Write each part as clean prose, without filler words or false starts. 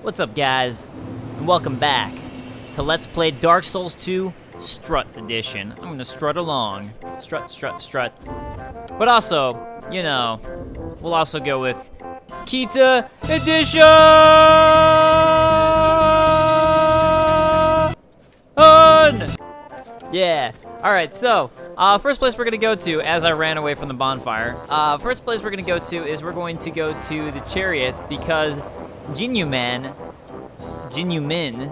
What's up, guys? And welcome back to Let's Play Dark Souls 2 Strut Edition. I'm gonna strut along. Strut, strut, strut. But also, you know, we'll also go with Kita Edition! Yeah. Alright, so, first place we're gonna go to, as I ran away from the bonfire, first place we're gonna go to is we're going to go to the chariot because Jinyumin,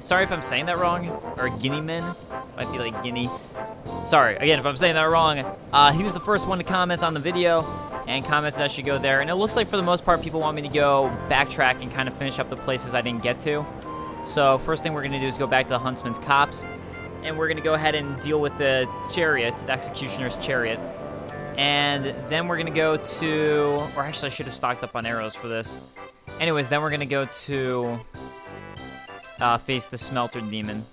sorry if I'm saying that wrong, or Guineaman, might be like Guinea. Sorry, again, if I'm saying that wrong, he was the first one to comment on the video, and commented I should go there, and it looks like for the most part people want me to go backtrack and kind of finish up the places I didn't get to. So, first thing we're gonna do is go back to the Huntsman's Copse, and we're gonna go ahead and deal with the chariot, the Executioner's chariot. And then we're gonna go to, or actually I should have stocked up on arrows for this. Anyways, then we're gonna go to face the Smelter Demon.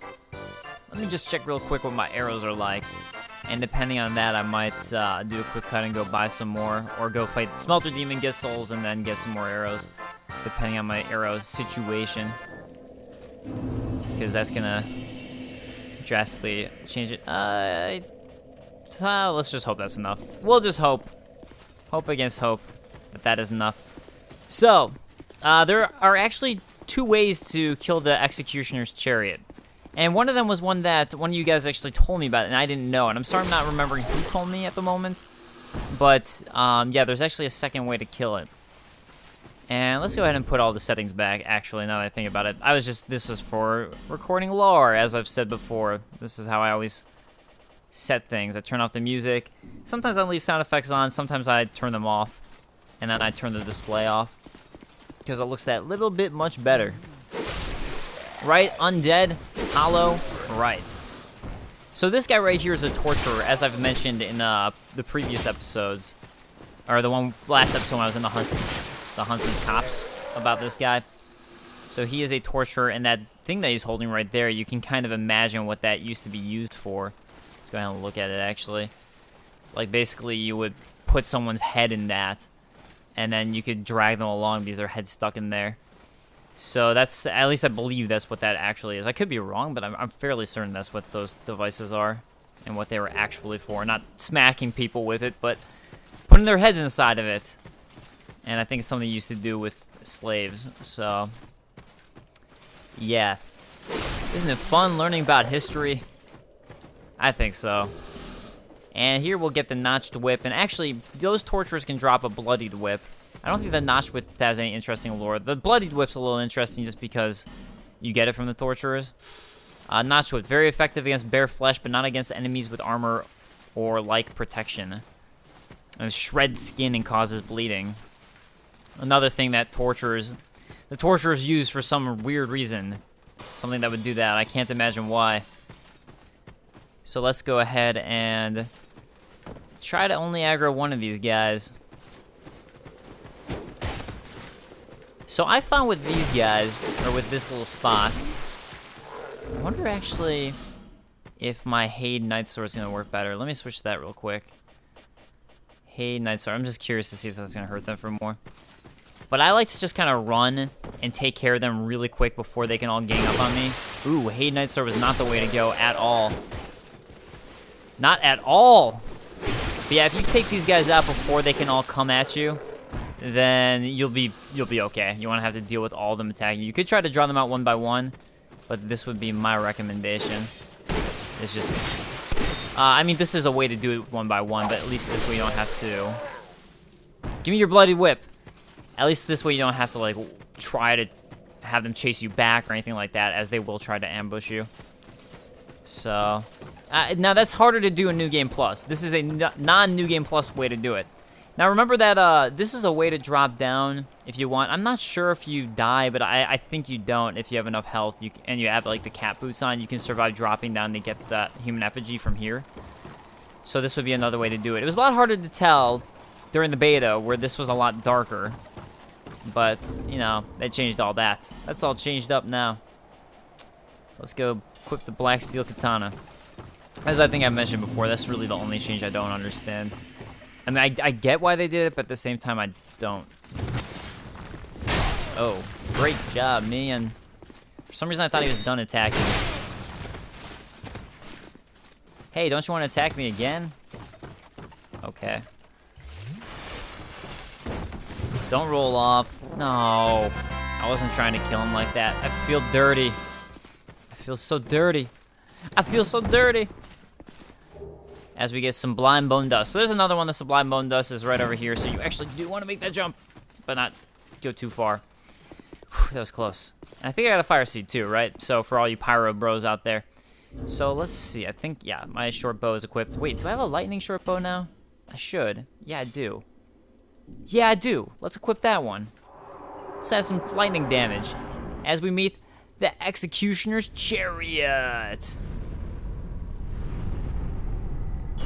Let me just check real quick what my arrows are like. And depending on that, I might do a quick cut and go buy some more. Or go fight Smelter Demon, get souls, and then get some more arrows. Depending on my arrow situation. Because that's gonna drastically change it. Let's just hope that's enough. We'll just hope. Hope against hope that is enough. So, there are actually two ways to kill the Executioner's chariot. And one of them was one that one of you guys actually told me about, and I didn't know. And I'm sorry I'm not remembering who told me at the moment. But, yeah, there's actually a second way to kill it. And let's go ahead and put all the settings back, actually, now that I think about it. This is for recording lore, as I've said before. This is how I always set things. I turn off the music. Sometimes I leave sound effects on, sometimes I turn them off. And then I turn the display off. Because it looks that little bit much better. Right? Undead? Hollow? Right. So this guy right here is a torturer, as I've mentioned in the previous episodes. Or the last episode when I was in the Huntsman's Copse about this guy. So he is a torturer, and that thing that he's holding right there, you can kind of imagine what that used to be used for. Let's go ahead and look at it, actually. Like, basically, you would put someone's head in that, and then you could drag them along because their head's stuck in there. So that's, at least I believe that's what that actually is. I could be wrong, but I'm fairly certain that's what those devices are and what they were actually for. Not smacking people with it, but putting their heads inside of it. And I think it's something they used to do with slaves, so yeah. Isn't it fun learning about history? I think so. And here we'll get the notched whip, and actually, those torturers can drop a bloodied whip. I don't think the notched whip has any interesting lore. The bloodied whip's a little interesting just because you get it from the torturers. Notched whip, very effective against bare flesh, but not against enemies with armor or like protection. And shreds skin and causes bleeding. Another thing that the torturers use for some weird reason. Something that would do that. I can't imagine why. So let's go ahead and try to only aggro one of these guys. So I found with these guys, or with this little spot, I wonder actually if my Haid Night Sword is going to work better. Let me switch to that real quick. Haid Night Sword. I'm just curious to see if that's going to hurt them for more. But I like to just kind of run and take care of them really quick before they can all gang up on me. Ooh, Haid Night Sword was not the way to go at all. Not at all! But yeah, if you take these guys out before they can all come at you, then you'll be okay. You won't have to deal with all of them attacking you. You could try to draw them out one by one, but this would be my recommendation. It's just... I mean, this is a way to do it one by one, but at least this way you don't have to... Give me your bloody whip! At least this way you don't have to, like, try to have them chase you back or anything like that, as they will try to ambush you. So... now, that's harder to do in New Game Plus. This is a non-New Game Plus way to do it. Now, remember that this is a way to drop down if you want. I'm not sure if you die, but I think you don't if you have enough health and you have, like, the cat boots on. You can survive dropping down to get that human effigy from here. So this would be another way to do it. It was a lot harder to tell during the beta, where this was a lot darker. But, you know, they changed all that. That's all changed up now. Let's go equip the Black Steel Katana. As I think I mentioned before, that's really the only change I don't understand. I mean, I get why they did it, but at the same time, I don't. Oh, great job, me and For some reason, I thought he was done attacking. Hey, don't you want to attack me again? Okay. Don't roll off. No. I wasn't trying to kill him like that. I feel dirty. I feel so dirty. I feel so dirty. As we get some blind bone dust. So there's another one. The sublime bone dust is right over here. So you actually do want to make that jump, but not go too far. Whew, that was close. And I think I got a fire seed too, right? So for all you pyro bros out there. So let's see. I think, yeah, my short bow is equipped. Wait, do I have a lightning short bow now? I should. Yeah, I do. Yeah, I do. Let's equip that one. Let's add some lightning damage as we meet the Executioner's Chariot.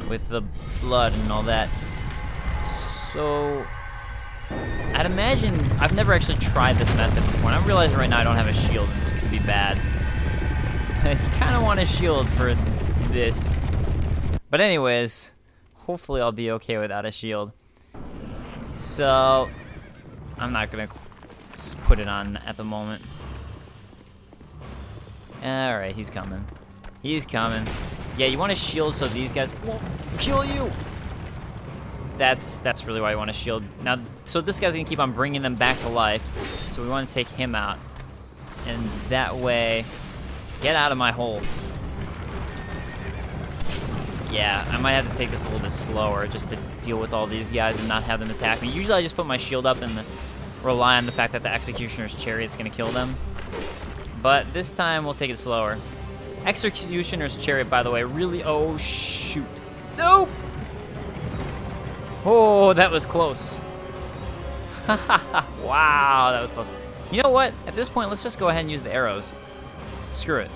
With the blood and all that. So, I'd imagine, I've never actually tried this method before, and I'm realizing right now I don't have a shield, and this could be bad. You kind of want a shield for this. But anyways, hopefully I'll be okay without a shield. So, I'm not gonna put it on at the moment. Alright, he's coming. He's coming. Yeah, you want a shield so these guys won't kill you. That's really why you want a shield. Now, so this guy's gonna keep on bringing them back to life. So we want to take him out. And that way, get out of my hole. Yeah, I might have to take this a little bit slower just to deal with all these guys and not have them attack me. Usually I just put my shield up and rely on the fact that the Executioner's Chariot's gonna kill them. But this time we'll take it slower. Executioner's Chariot, by the way, really, oh shoot. Nope! Oh, that was close. Wow, that was close. You know what? At this point, let's just go ahead and use the arrows. Screw it.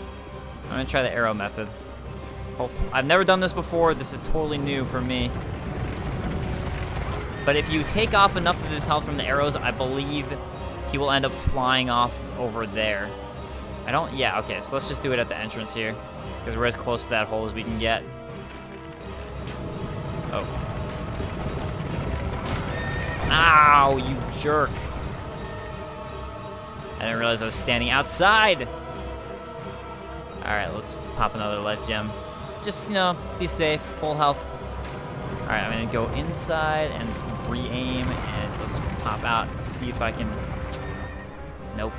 I'm gonna try the arrow method. I've never done this before. This is totally new for me. But if you take off enough of his health from the arrows, I believe he will end up flying off over there. Yeah, okay, so let's just do it at the entrance here, because we're as close to that hole as we can get. Oh. Ow, you jerk. I didn't realize I was standing outside. Alright, let's pop another life gem. Just, you know, be safe, full health. Alright, I'm gonna go inside and re-aim, and let's pop out and see if I can... Nope.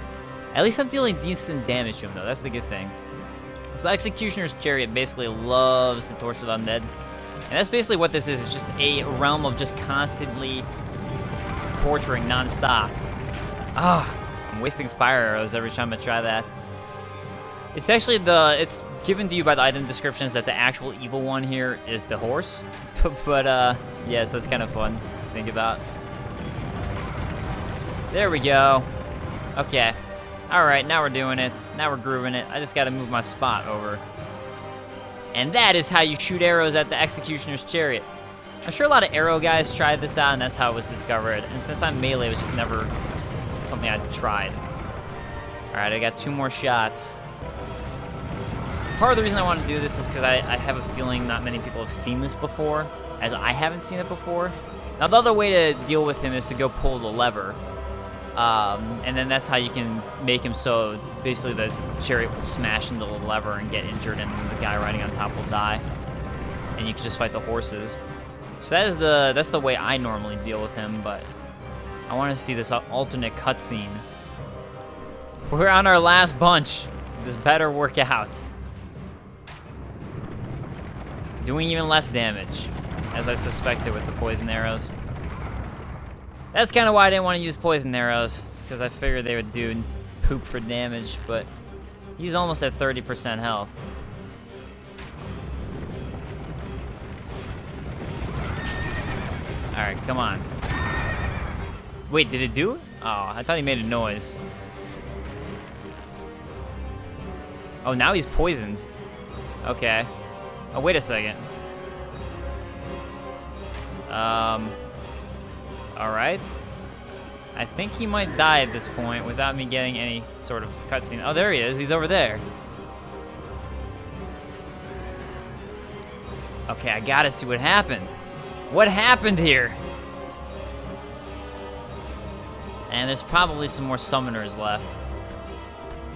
At least I'm dealing decent damage to him, though. That's the good thing. So the Executioner's Chariot basically loves to torture the undead. And that's basically what this is. It's just a realm of just constantly torturing non-stop. I'm wasting fire arrows every time I try that. It's actually it's given to you by the item descriptions that the actual evil one here is the horse. But, yes, that's kind of fun to think about. There we go. Okay. Alright, now we're doing it. Now we're grooving it. I just gotta move my spot over. And that is how you shoot arrows at the Executioner's Chariot. I'm sure a lot of arrow guys tried this out, and that's how it was discovered. And since I'm melee, it was just never something I tried. Alright, I got 2 more shots. Part of the reason I want to do this is because I have a feeling not many people have seen this before, as I haven't seen it before. Now, the other way to deal with him is to go pull the lever. And then that's how you can make him so basically the chariot will smash into the lever and get injured, and the guy riding on top will die. And you can just fight the horses. So that's the way I normally deal with him, but I want to see this alternate cutscene. We're on our last bunch. This better work out. Doing even less damage, as I suspected with the poison arrows. That's kind of why I didn't want to use poison arrows, because I figured they would do poop for damage, but he's almost at 30% health. Alright, come on. Wait, did it do it? Oh, I thought he made a noise. Oh, now he's poisoned. Okay. Oh, wait a second. Alright. I think he might die at this point without me getting any sort of cutscene. Oh, there he is. He's over there. Okay, I gotta see what happened. What happened here? And there's probably some more summoners left.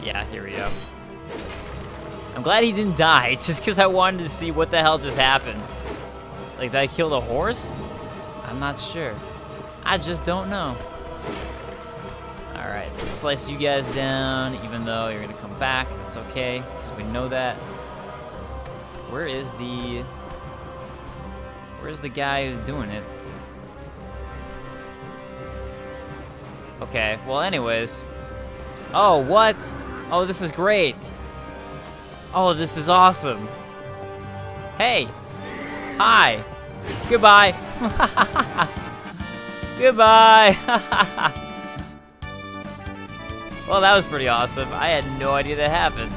Yeah, here we go. I'm glad he didn't die, just because I wanted to see what the hell just happened. Like, did I kill the horse? I'm not sure. I just don't know. Alright, let's slice you guys down, even though you're gonna come back. That's okay, because we know that. Where's the guy who's doing it? Okay, well anyways. Oh, what? Oh, this is great. Oh, this is awesome. Hey. Hi. Goodbye. Goodbye. Well, that was pretty awesome. I had no idea that happened.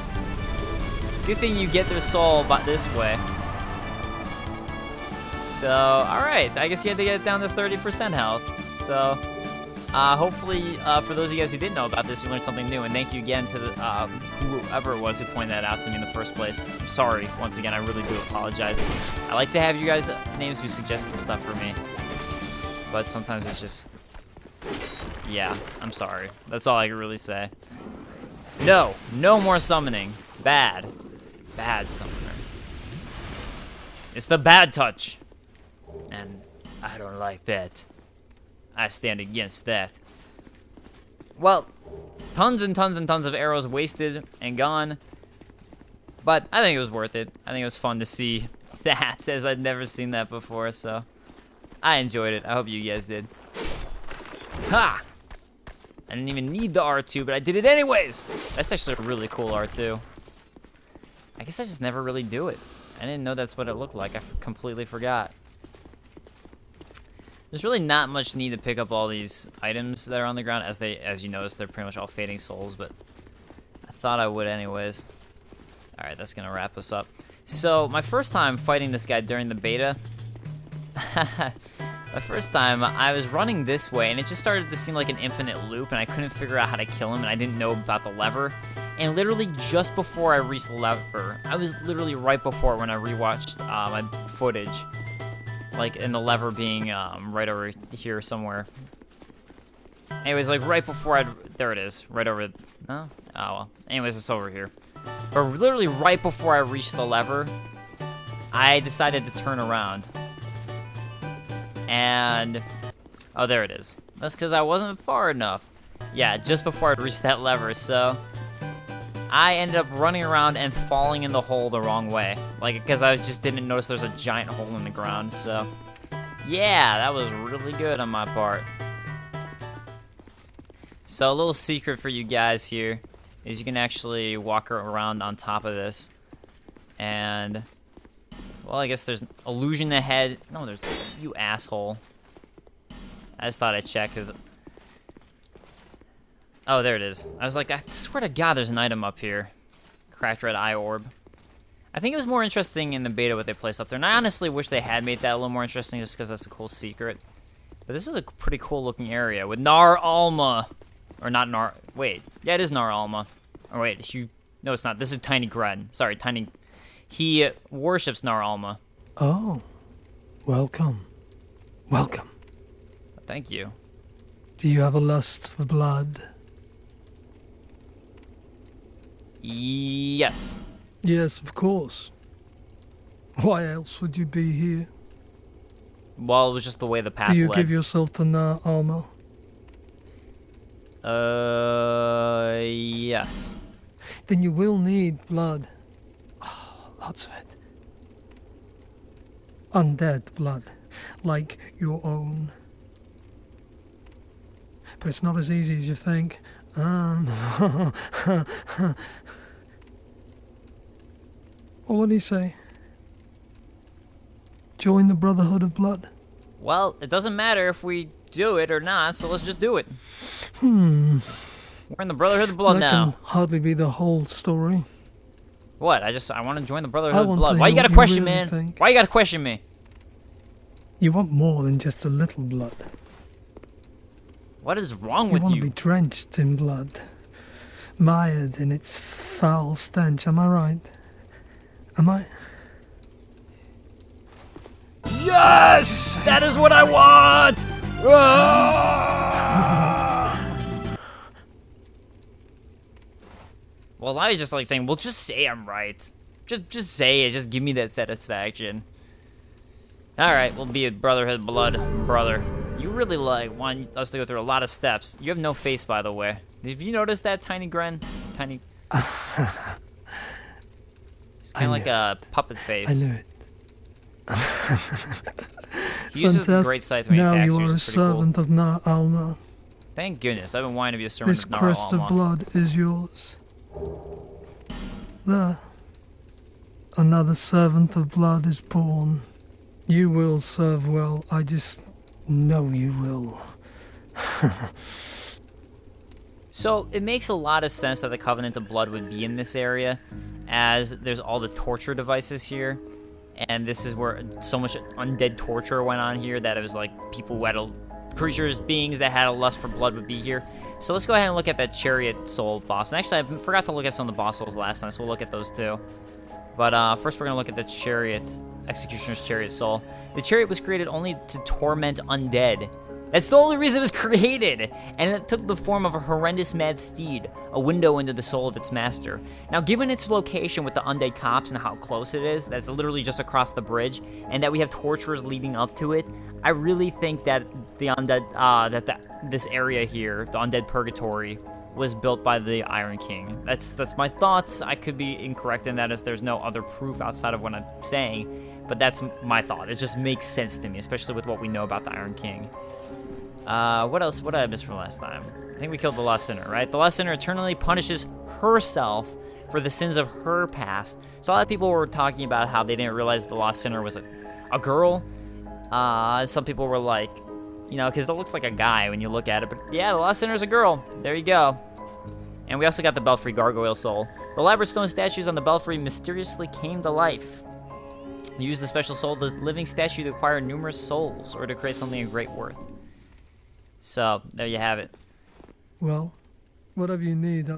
Good thing you get their soul this way. So, alright. I guess you had to get it down to 30% health. So, hopefully, for those of you guys who didn't know about this, you learned something new. And thank you again to whoever it was who pointed that out to me in the first place. I'm sorry. Once again, I really do apologize. I like to have you guys' names who suggest this stuff for me. But sometimes it's just... Yeah, I'm sorry. That's all I can really say. No. No more summoning. Bad. Bad summoner. It's the bad touch. And I don't like that. I stand against that. Well, tons and tons and tons of arrows wasted and gone. But I think it was worth it. I think it was fun to see that, as I'd never seen that before, so I enjoyed it. I hope you guys did. Ha! I didn't even need the R2, but I did it anyways! That's actually a really cool R2. I guess I just never really do it. I didn't know that's what it looked like. I completely forgot. There's really not much need to pick up all these items that are on the ground. As you notice, they're pretty much all fading souls, but I thought I would anyways. Alright, that's gonna wrap us up. So, my first time fighting this guy during the beta, my first time, I was running this way, and it just started to seem like an infinite loop, and I couldn't figure out how to kill him, and I didn't know about the lever. And literally just before I reached the lever, I was literally right before when I rewatched my footage, like in the lever being right over here somewhere. Anyways, like right before there it is, right over, no? Oh well, anyways, it's over here. But literally right before I reached the lever, I decided to turn around. And, oh, there it is. That's because I wasn't far enough. Yeah, just before I reached that lever, so I ended up running around and falling in the hole the wrong way. Like, because I just didn't notice there's a giant hole in the ground, so yeah, that was really good on my part. So a little secret for you guys here is you can actually walk around on top of this. And, well, I guess there's illusion ahead. No, there's, you asshole. I just thought I'd check, because... Oh, there it is. I was like, I swear to God there's an item up here. Cracked red eye orb. I think it was more interesting in the beta what they placed up there. And I honestly wish they had made that a little more interesting just because that's a cool secret. But this is a pretty cool looking area with Nar Alma. Or not Nar... Wait. Yeah, it is Nar Alma. Or wait, no, it's not. This is Tiny Gren. Sorry, Tiny... He worships Nar Alma. Oh. Welcome. Welcome. Thank you. Do you have a lust for blood? Yes. Yes, of course. Why else would you be here? Well, it was just the way the path led. Do you give yourself to Nar Alma? Yes. Then you will need blood. Oh, lots of it. Undead blood, like your own. But it's not as easy as you think. Well, what do you say? Join the Brotherhood of Blood? Well, it doesn't matter if we do it or not, so let's just do it. We're in the Brotherhood of Blood now. That can hardly be the whole story. What? I want to join the Brotherhood of want Blood. to Why you hear gotta what question, really man? think. Why you gotta question me? You want more than just a little blood. What is wrong You with want you? to be drenched in blood, mired in its foul stench. Am I right? Am I? Yes! That is what I want! Ah! Well, I was just like saying, well, just say I'm right. Just say it. Just give me that satisfaction. All right, we'll be a brotherhood blood brother. You really want us to go through a lot of steps. You have no face, by the way. Have you noticed that, Tiny Gren? Tiny. It's kind of like a puppet face. I knew it. He uses the great scythe when he now attacks you you, are which a is pretty cool. servant of Alna. Thank goodness. I've been wanting to be a servant This of Nar crest of Alma. blood is yours. There. Another servant of blood is born. You will serve well. I just know you will. So it makes a lot of sense that the Covenant of Blood would be in this area, as there's all the torture devices here, and this is where so much undead torture went on here that it was like people who had creatures, beings that had a lust for blood would be here. So let's go ahead and look at that chariot soul boss. And actually, I forgot to look at some of the boss souls last time, so we'll look at those too. But first we're going to look at the chariot, Executioner's Chariot Soul. The chariot was created only to torment undead. That's the only reason it was created, and it took the form of a horrendous mad steed, a window into the soul of its master. Now, given its location with the undead cops and how close it is, that's literally just across the bridge, and that we have torturers leading up to it, I really think that the undead, this area here, the undead purgatory, was built by the Iron King. That's my thoughts. I could be incorrect in that, as there's no other proof outside of what I'm saying, but that's my thought. It just makes sense to me, especially with what we know about the Iron King. What else? What did I miss from last time? I think we killed the Lost Sinner, right? The Lost Sinner eternally punishes herself for the sins of her past. So a lot of people were talking about how they didn't realize the Lost Sinner was a girl. Some people were like, you know, because it looks like a guy when you look at it. But yeah, the Lost Sinner is a girl. There you go. And we also got the Belfry Gargoyle Soul. The elaborate stone statues on the Belfry mysteriously came to life. Use the special soul of the living statue to acquire numerous souls or to create something of great worth. So, there you have it. Well, whatever you need.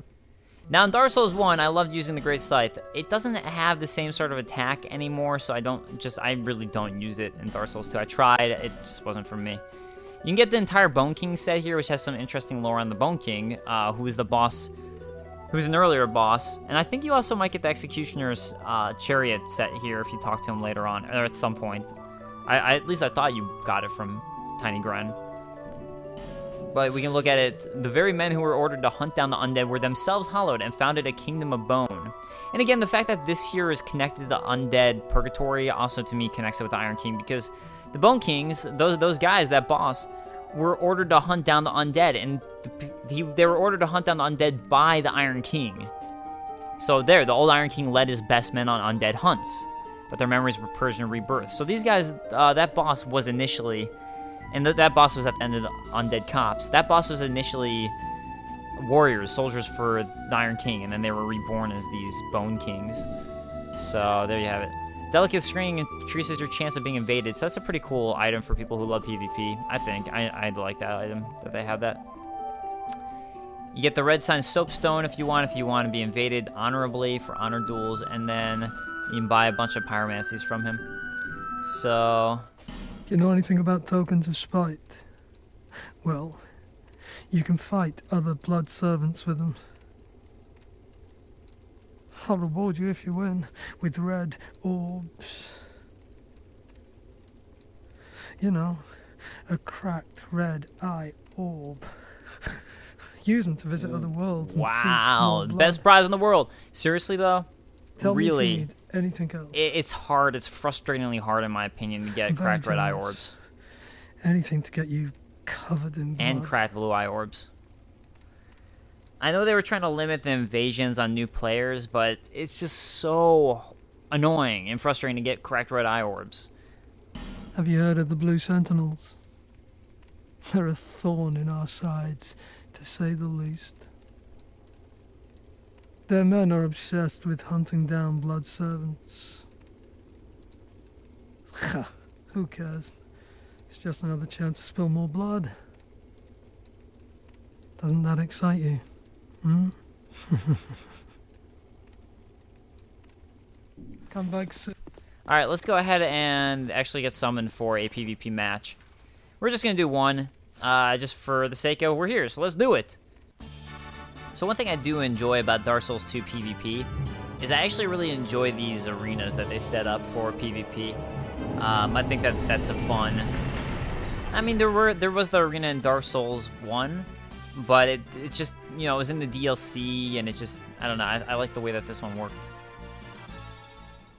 Now, in Dark Souls 1, I loved using the Great Scythe. It doesn't have the same sort of attack anymore, so I really don't use it in Dark Souls 2. I tried, it just wasn't for me. You can get the entire Bone King set here, which has some interesting lore on the Bone King, who is the boss, who's an earlier boss. And I think you also might get the Executioner's Chariot set here if you talk to him later on, or at some point. At least I thought you got it from Tiny Gren. But we can look at it. The very men who were ordered to hunt down the undead were themselves hallowed and founded a kingdom of bone. And again, the fact that this here is connected to the undead purgatory also to me connects it with the Iron King, because the Bone Kings, those guys, that boss, were ordered to hunt down the undead, and they were ordered to hunt down the undead by the Iron King. So the old Iron King led his best men on undead hunts, but their memories were purged and rebirthed. So these guys, that boss was initially... And that boss was at the end of the Undead Cops. That boss was initially warriors, soldiers for the Iron King, and then they were reborn as these Bone Kings. So there you have it. Delicate screening increases your chance of being invaded. So that's a pretty cool item for people who love PvP, I think. I'd like that item, that they have that. You get the Red Sign Soapstone if you want to be invaded honorably for honor duels, and then you can buy a bunch of pyromancies from him. So... Do you know anything about tokens of spite? Well, you can fight other blood servants with them. I'll reward you if you win, with red orbs. You know, a cracked red eye orb. Use them to visit other worlds and wow, seek more blood. Best prize in the world. Seriously though, Tell really, me if you need anything else. It's hard. It's frustratingly hard, in my opinion, to get cracked red eye orbs. Anything to get you covered in blood. And cracked blue eye orbs. I know they were trying to limit the invasions on new players, but it's just so annoying and frustrating to get cracked red eye orbs. Have you heard of the Blue Sentinels? They're a thorn in our sides, to say the least. Their men are obsessed with hunting down blood servants. Who cares? It's just another chance to spill more blood. Doesn't that excite you? Hmm? Come back soon. Alright, let's go ahead and actually get summoned for a PvP match. We're just going to do one, just for the sake of we're here, so let's do it. So one thing I do enjoy about Dark Souls 2 PvP is I actually really enjoy these arenas that they set up for PvP. I think that's a fun. I mean, there was the arena in Dark Souls 1, but it just, you know, it was in the DLC, and it just, I don't know, I like the way that this one worked.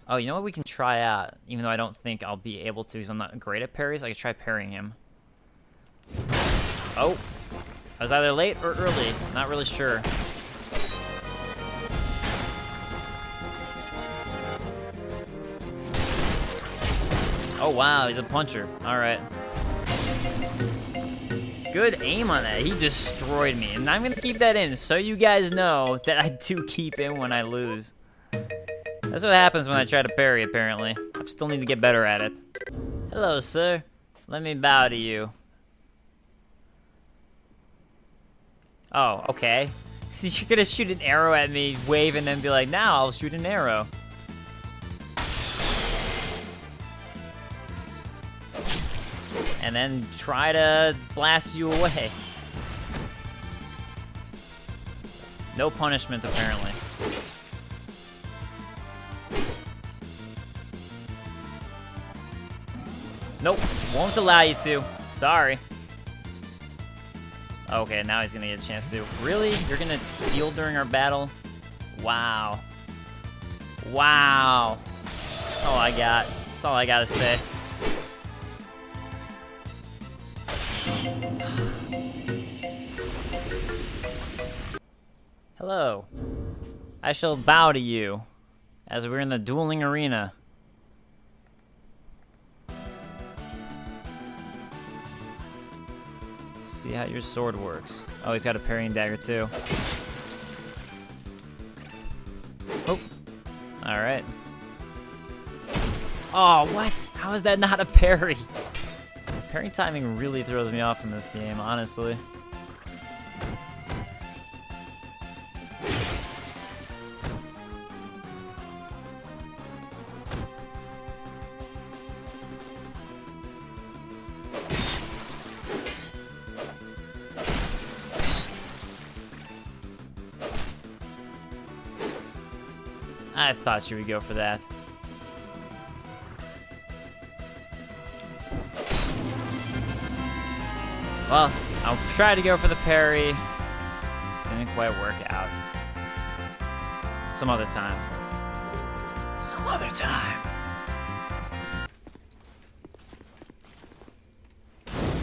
Oh, you know what we can try out, even though I don't think I'll be able to because I'm not great at parries. I could try parrying him. Oh, I was either late or early, not really sure. Oh wow, he's a puncher. All right. Good aim on that. He destroyed me. And I'm gonna keep that in so you guys know that I do keep in when I lose. That's what happens when I try to parry, apparently. I still need to get better at it. Hello, sir. Let me bow to you. Oh, okay. So you're gonna shoot an arrow at me, wave, and then be like, now I'll shoot an arrow. And then try to blast you away. No punishment, apparently. Nope, won't allow you to. Sorry. Okay, now he's gonna get a chance to. Really? You're gonna heal during our battle? Wow. Wow. That's all I got. That's all I gotta say. Hello. I shall bow to you as we're in the dueling arena. See how your sword works. Oh, he's got a parrying dagger too. Oh. Alright. Oh, what? How is that not a parry? Parry timing really throws me off in this game, honestly. I thought you would go for that. Well, I'll try to go for the parry. Didn't quite work out. Some other time. Some other time.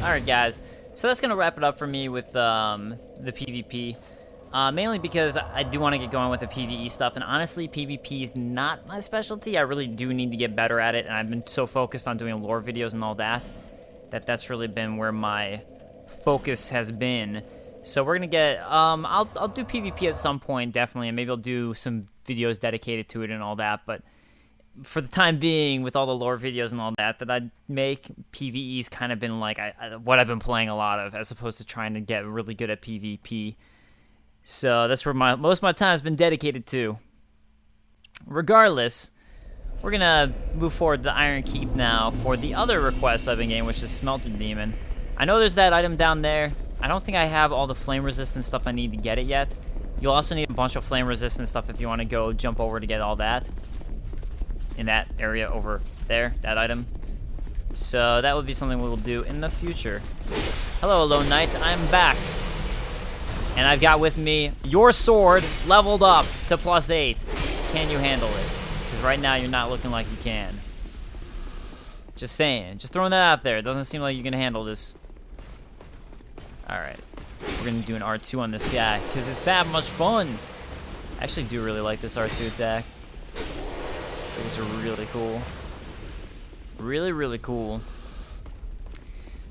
Alright guys, so that's gonna wrap it up for me with the PvP. Mainly because I do want to get going with the PvE stuff, and honestly, PvP is not my specialty. I really do need to get better at it, and I've been so focused on doing lore videos and all that, that's really been where my focus has been. So we're gonna get, I'll do PvP at some point, definitely, and maybe I'll do some videos dedicated to it and all that, but for the time being, with all the lore videos and all that I make, PvE's kind of been like what I've been playing a lot of, as opposed to trying to get really good at PvP. So that's where most of my time has been dedicated to. Regardless, we're gonna move forward to the Iron Keep now for the other request I've been getting, which is Smelter Demon. I know there's that item down there. I don't think I have all the flame resistant stuff I need to get it yet. You'll also need a bunch of flame resistant stuff if you want to go jump over to get all that. In that area over there, that item. So that would be something we will do in the future. Hello, Lone Knight, I'm back. And I've got with me your sword leveled up to +8. Can you handle it? Because right now you're not looking like you can. Just saying. Just throwing that out there. It doesn't seem like you can handle this. Alright. We're going to do an R2 on this guy because it's that much fun. I actually do really like this R2 attack. It's really cool. Really, really cool.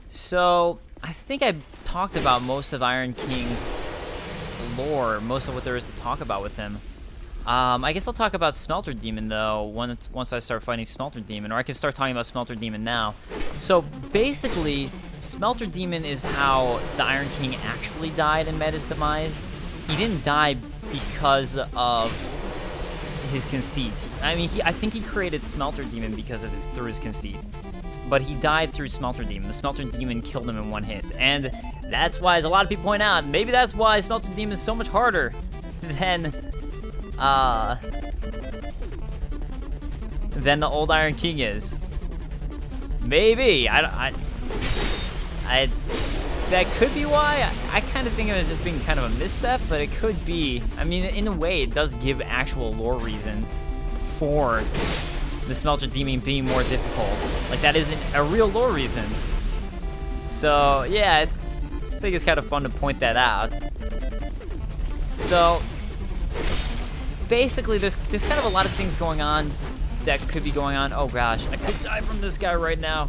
So, I think I talked about most of Iron King's lore, most of what there is to talk about with him. I guess I'll talk about Smelter Demon, though, once I start fighting Smelter Demon, or I can start talking about Smelter Demon now. So, basically, Smelter Demon is how the Iron King actually died and met his demise. He didn't die because of his conceit. I mean, I think he created Smelter Demon because of through his conceit. But he died through Smelter Demon. The Smelter Demon killed him in one hit. And That's why, as a lot of people point out, maybe that's why Smelter Demon is so much harder than the old Iron King is. Maybe. That could be why. I kind of think of it as just being kind of a misstep, but it could be. I mean, in a way, it does give actual lore reason for the Smelter Demon being more difficult. Like, that isn't a real lore reason. So, yeah, I think it's kind of fun to point that out. So, basically, there's kind of a lot of things going on that could be going on. Oh gosh, I could die from this guy right now.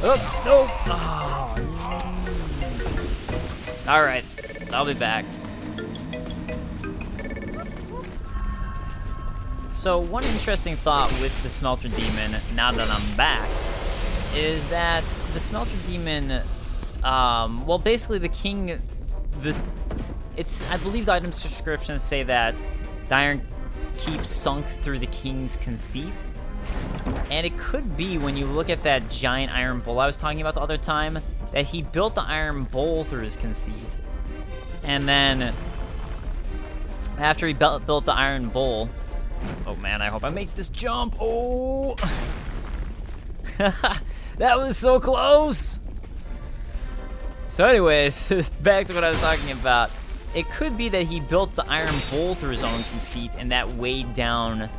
Oh, no. Oh. All right, I'll be back. So one interesting thought with the Smelter Demon, now that I'm back, is that the Smelter Demon, well, basically the king, I believe the item descriptions say that the Iron Keep sunk through the king's conceit. And it could be, when you look at that giant iron bowl I was talking about the other time, that he built the iron bowl through his conceit. And then, after he built the iron bowl, oh man, I hope I make this jump. Oh! That was so close! So anyways, back to what I was talking about. It could be that he built the iron bowl through his own conceit, and that weighed down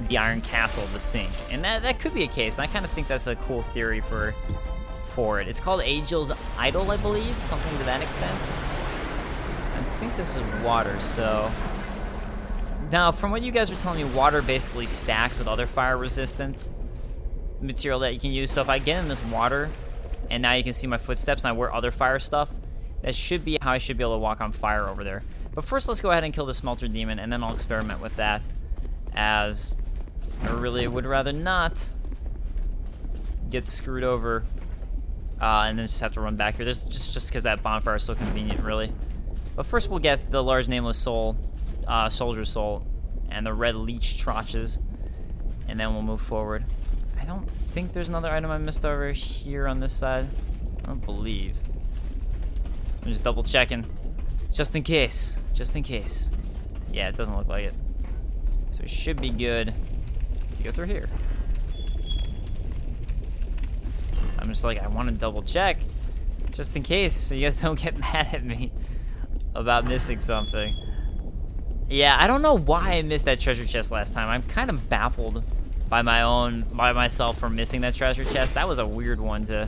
the iron castle of the sink. And that could be a case, and I kind of think that's a cool theory for it. It's called Agel's Idol, I believe, something to that extent. I think this is water, so... Now, from what you guys were telling me, water basically stacks with other fire-resistant material that you can use. So if I get in this water, and now you can see my footsteps, and I wear other fire stuff, that should be how I should be able to walk on fire over there. But first, let's go ahead and kill the Smelter Demon, and then I'll experiment with that, as I really would rather not get screwed over, and then just have to run back here. This just because that bonfire is so convenient, really. But first, we'll get the large nameless soul, soldier soul, and the red leech trotches, and then we'll move forward. I don't think there's another item I missed over here on this side. I don't believe. I'm just double checking, just in case, Yeah, it doesn't look like it. So it should be good to go through here. I'm just like, I want to double check, just in case, so you guys don't get mad at me about missing something. Yeah, I don't know why I missed that treasure chest last time. I'm kind of baffled by myself for missing that treasure chest. That was a weird one to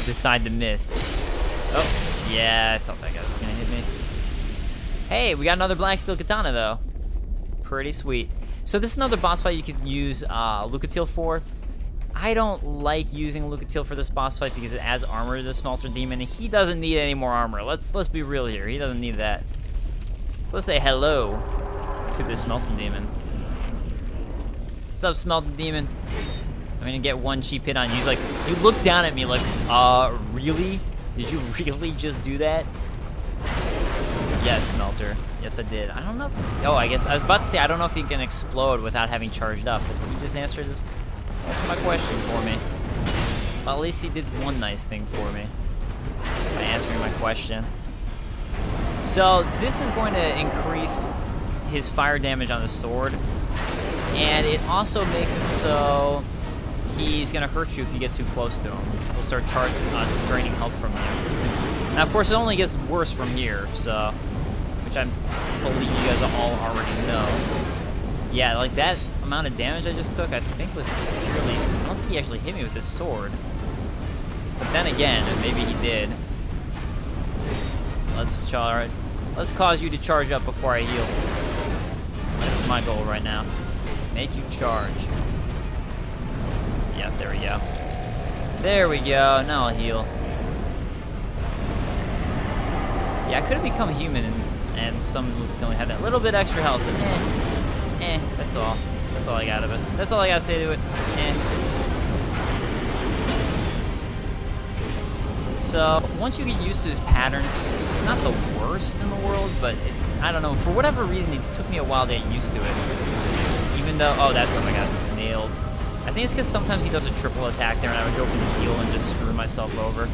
decide to miss. Oh. Yeah, I thought that guy was gonna hit me. Hey, we got another black steel katana though. Pretty sweet. So this is another boss fight you could use Lucatil for. I don't like using Lucatil for this boss fight because it adds armor to the Smelter Demon. He doesn't need any more armor. Let's be real here. He doesn't need that. So let's say hello to the Smelter Demon. What's up, Smelter Demon? I'm gonna get one cheap hit on you. He's like, he looked down at me like, really? Did you really just do that? Yes, Smelter. Yes, I did. I don't know if... Oh, I guess... I was about to say, I don't know if he can explode without having charged up, but he just answered my question for me. Well, at least he did one nice thing for me by answering my question. So, this is going to increase his fire damage on the sword, and it also makes it so he's going to hurt you if you get too close to him. He'll start draining health from you. Now, of course, it only gets worse from here, so... Which I believe you guys all already know. Yeah, like that amount of damage I just took, I think was purely... I don't think he actually hit me with his sword. But then again, maybe he did. Let's cause you to charge up before I heal. That's my goal right now. Make you charge. Yeah, there we go. There we go. Now I'll heal. Yeah, I could have become human and some Lucatil only had that little bit extra health, but that's all. That's all I got of it. That's all I gotta say to it. So, once you get used to his patterns, it's not the worst in the world, but I don't know, for whatever reason, it took me a while to get used to it. Even though, oh, that's when I got nailed. I think it's because sometimes he does a triple attack there, and I would go for the heal and just screw myself over.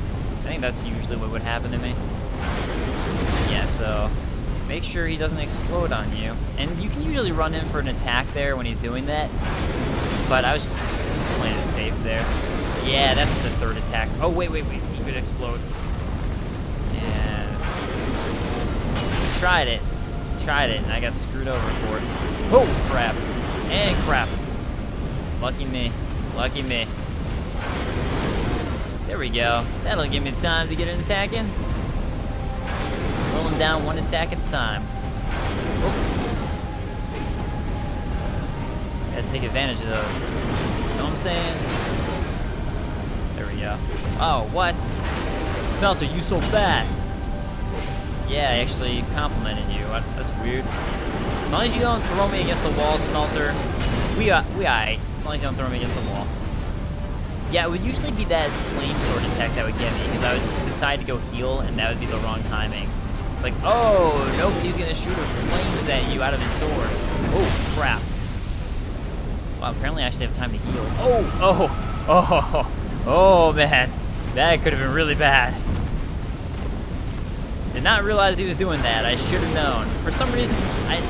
think that's usually what would happen to me. Yeah, so make sure he doesn't explode on you. And you can usually run in for an attack there when he's doing that. But I was just playing it safe there. Yeah, that's the third attack. Oh, wait. He could explode. And tried it, and I got screwed over for it. Oh, crap. And crap. Lucky me. There we go. That'll give me time to get an attack in. Rolling down one attack at a time. Oh. Gotta take advantage of those. You know what I'm saying? There we go. Oh, what? Smelter, you so fast. Yeah, I actually complimented you. That's weird. As long as you don't throw me against the wall, Smelter, we aight. As long as you don't throw me against the wall. Yeah, it would usually be that flame sword attack that would get me, because I would decide to go heal, and that would be the wrong timing. It's like, oh, nope, he's gonna shoot flames at you out of his sword. Oh, crap. Wow, apparently I actually have time to heal. Oh, man. That could have been really bad. Did not realize he was doing that. I should have known. For some reason,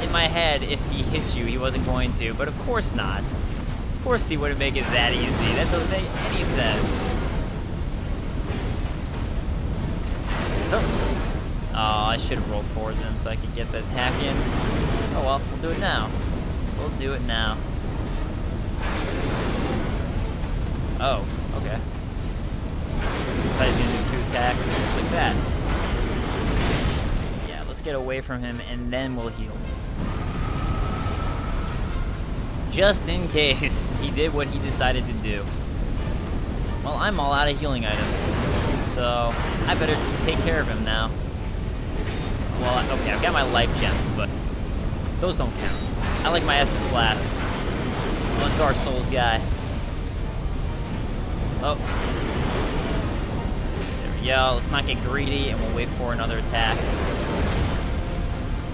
in my head, if he hit you, he wasn't going to, but of course not. Of course he wouldn't make it that easy. That doesn't make any sense. Oh, I should have rolled towards him so I could get the attack in. Oh well, we'll do it now. Oh, okay. I thought he was gonna do 2 attacks like that. Yeah, let's get away from him and then we'll heal. Just in case he did what he decided to do. Well, I'm all out of healing items, so I better take care of him now. Well, okay, I've got my life gems, but those don't count. I like my Estus Flask. I'm a Dark Souls guy. Oh. There we go. Let's not get greedy, and we'll wait for another attack.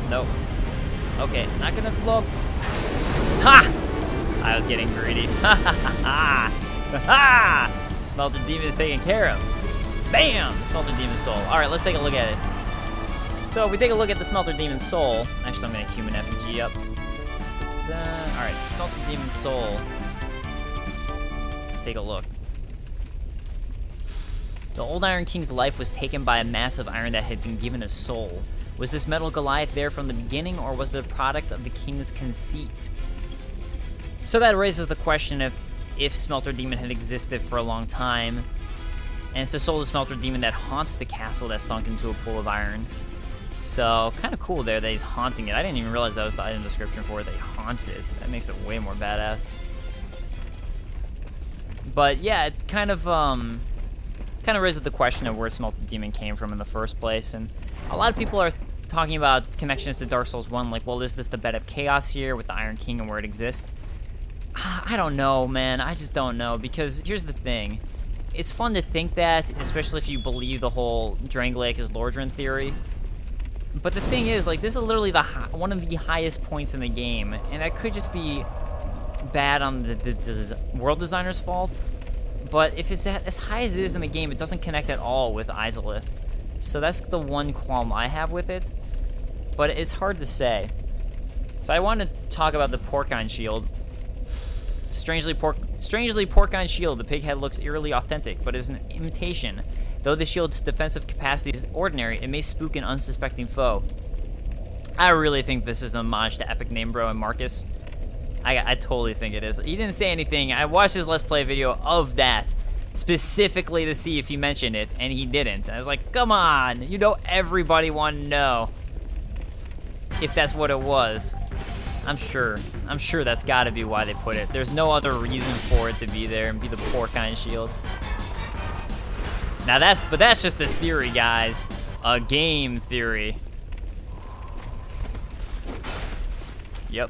Nope. Okay, not gonna blow up. Ha! I was getting greedy. Ha ha ha ha! Ha! Smelter Demon is taken care of. Bam! Smelter Demon Soul. Alright, let's take a look at it. So if we take a look at the Smelter Demon Soul, actually I'm gonna human effigy up. Alright, Smelter Demon Soul. Let's take a look. The old Iron King's life was taken by a mass of iron that had been given a soul. Was this metal Goliath there from the beginning, or was it a product of the king's conceit? So that raises the question if Smelter Demon had existed for a long time, and it's the soul of the Smelter Demon that haunts the castle that sunk into a pool of iron. So, kind of cool there that he's haunting it. I didn't even realize that was the item description for it, that he haunts it. That makes it way more badass. But yeah, it kind of raises the question of where Smelter Demon came from in the first place, and a lot of people are talking about connections to Dark Souls 1, like, well, is this the bed of chaos here with the Iron King and where it exists? I don't know, man. I just don't know, because here's the thing. It's fun to think that, especially if you believe the whole Drangleic is Lordran theory. But the thing is, like, this is literally one of the highest points in the game, and that could just be bad on the world designer's fault. But if it's as high as it is in the game, it doesn't connect at all with Izalith. So that's the one qualm I have with it. But it's hard to say. So I want to talk about the Porcine Shield. Strangely Porcine Shield, the pig head looks eerily authentic, but is an imitation. Though the shield's defensive capacity is ordinary, it may spook an unsuspecting foe. I really think this is an homage to Epic Name Bro and Marcus. I totally think it is. He didn't say anything. I watched his Let's Play video of that, specifically to see if he mentioned it, and he didn't. I was like, come on, you know everybody wanted to know if that's what it was. I'm sure that's gotta be why they put it. There's no other reason for it to be there and be the Porcine Shield. Now that's just a theory, guys. A game theory. Yep.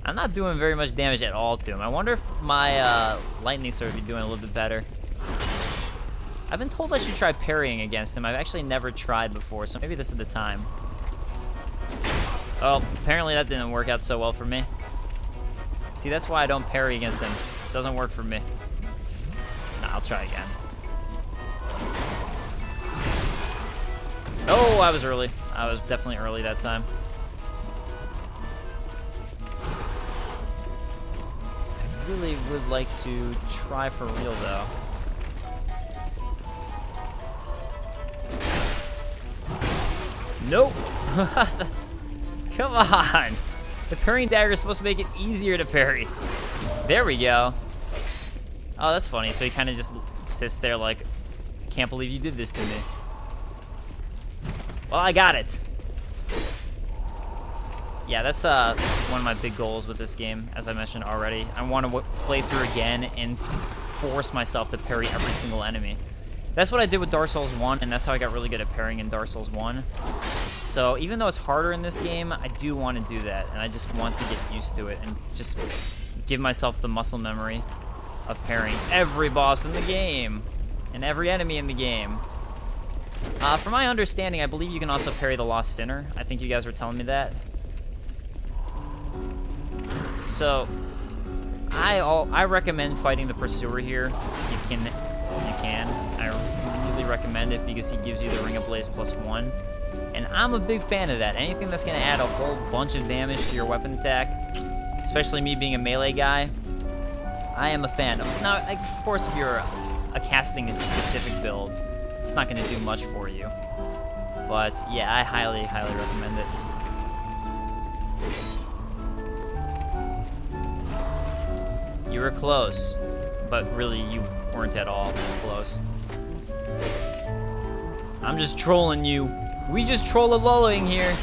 I'm not doing very much damage at all to him. I wonder if my lightning sword would be doing a little bit better. I've been told I should try parrying against him. I've actually never tried before, so maybe this is the time. Oh, apparently that didn't work out so well for me. See, that's why I don't parry against him. It doesn't work for me. Nah, I'll try again. Oh, I was early. I was definitely early that time. I really would like to try for real, though. Nope. Come on. The parrying dagger is supposed to make it easier to parry. There we go. Oh, that's funny. So he kind of just sits there like, I can't believe you did this to me. Well, I got it. Yeah, that's one of my big goals with this game, as I mentioned already. I want to play through again and force myself to parry every single enemy. That's what I did with Dark Souls 1, and that's how I got really good at parrying in Dark Souls 1. So even though it's harder in this game, I do want to do that, and I just want to get used to it and just give myself the muscle memory of parrying every boss in the game and every enemy in the game. From my understanding, I believe you can also parry the Lost Sinner. I think you guys were telling me that. So, I recommend fighting the Pursuer here if you can. I really recommend it because he gives you the Ring of Blaze +1, and I'm a big fan of that. Anything that's going to add a whole bunch of damage to your weapon attack, especially me being a melee guy, I am a fan of. Now, of course, if you're a casting specific build, it's not going to do much for you. But yeah, I highly, highly recommend it. You were close, but really you weren't at all close. I'm just trolling you. We just troll a lulling here.